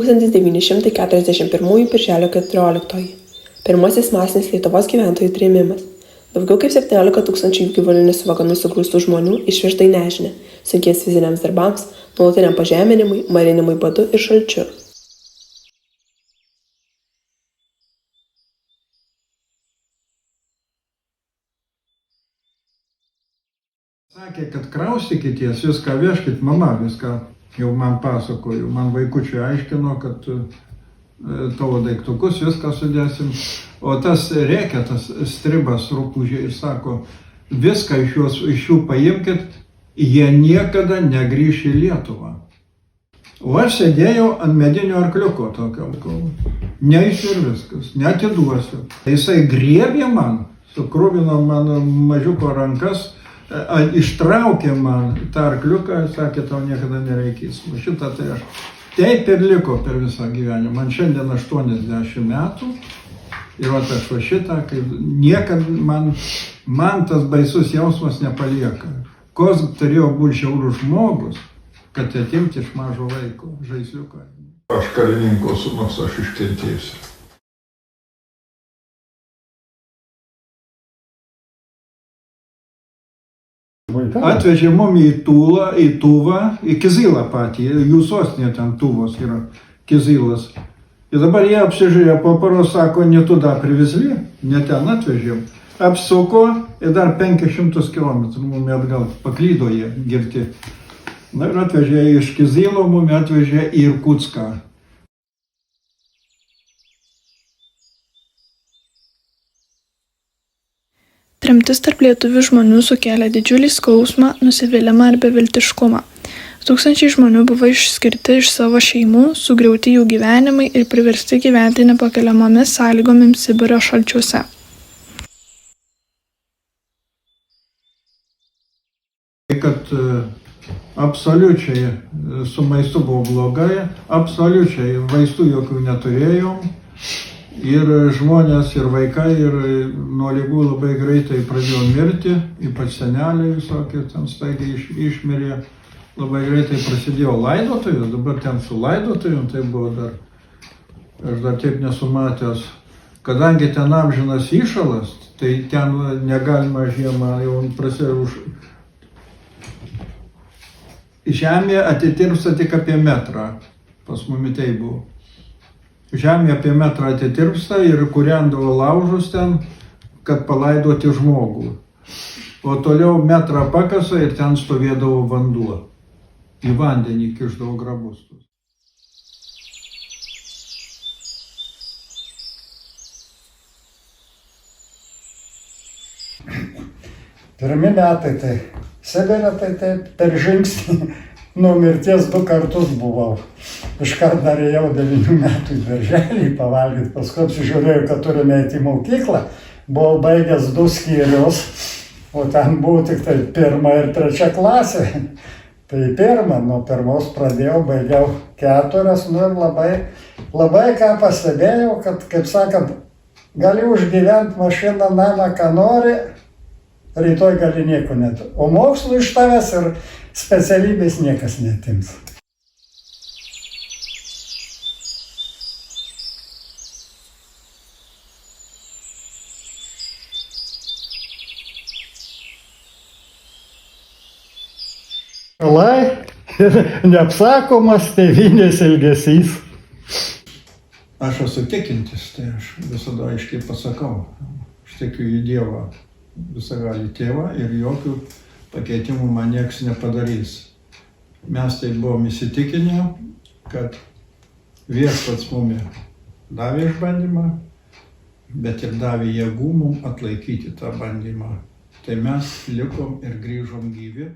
1941 birželio 14. Pirmasis masinis Lietuvos gyventojų trėmimas. Daugiau kaip 17 000 į gyvulinius vagonus sugrūstų žmonių išvežta į nežinią, sunkiems fiziniams darbams, nuolatiniam pažeminimui, marinimui badu ir šalčiu. Sakė, kad kraustykitės, viską vežkit, mama viską jau man pasakojo, man vaikučiai aiškino, kad tavo daiktukus viską sudėsim, o tas reketas, stribas rupūžė ir sako, viską iš jų paimkit, jie niekada negrįš į Lietuvą. O aš sėdėjau ant medinio arkliuko tokio, neisiu ir viskas, neatiduosiu. Jisai griebė man, sukruvino mano mažiuko rankas, ištraukė man tą arkliuką ir sakė, tau niekada nereikės. O šitą tai aš taip ir liko per visą gyvenimą. Man šiandien 80 metų ir aš va šitą, kaip niekad man tas baisus jausmas nepalieka. Koks turėjo būti žiaurus žmogus, kad atimti iš mažo vaiko žaisliuką. Aš karininko sūnus, aš iškentėsiu. Atvežė mum į Tuvą, į Kizilą patį, jų sostinė ten Tuvos yra, Kizilas. Ir dabar jie apsižiūrėjo, po paros sako, ne tuda privezli, ne ten atvežėm. Apsuko ir dar 500 km mum atgal, paklydo jie girti. Na ir atvežė iš Kizilo, mum atvežė į Irkutską. Tremtis tarp lietuvių žmonių sukėlė didžiulį skausmą, nusivylimą ir beviltiškumą. Tūkstančiai žmonių buvo išskirti iš savo šeimų, sugriauti jų gyvenimai ir priversti gyventi nepakeliamomis sąlygomis Sibiro šalčiuose. Kad absoliučiai su maistu buvo blogai, absoliučiai vaistų jokių neturėjom. Ir žmonės, ir vaikai, ir nuo ligų labai greitai pradėjo mirti, ypač seneliai visokie ten staigiai išmirė. Labai greitai prasidėjo laidotuvės, dabar ten su laidotuvėm, tai buvo dar, aš dar taip nesumatęs. Kadangi ten amžinas įšalas, tai ten negalima žiemą, jau prasidėjo žemė atitirpsta tik apie metrą, pas mumi tai buvo. Žemė apie metrą atitirpsta ir kūrendavo laužus ten, kad palaidoti žmogų. O toliau metrą pakasa ir ten stovėdavo vanduo. Į vandenį kišdavo grabus. Pirmi metai tai Sibire, tai taip per žingsnį nuo mirties 2 kartus buvau. Iškart dar ėjau 9 metų į darželį pavalgyti, paskui apsižiūrėjau, kad turime eiti į mokyklą. Buvau baigęs 2 skyrius, o ten buvo tik tai 1 ir 3 klasė. Tai 1, nuo 1 pradėjau, baigiau 4, nu ir labai ką pastebėjau, kad, kaip sakant, gali užgyventi mašiną, namą, ką nori, rytoj gali nieko net. O mokslo iš tavęs ir specialybės niekas netims. Ir neapsakomas tėvynės ilgesys. Aš esu tikintis, tai aš visada aiškiai pasakau. Aš tikiu į Dievą, visagalį tėvą ir jokių pakeitimų man nieks nepadarys. Mes tai buvom įsitikinę, kad viešpats mumi davė išbandymą, bet ir davė jėgų mum atlaikyti tą bandymą. Tai mes likom ir grįžom gyvi.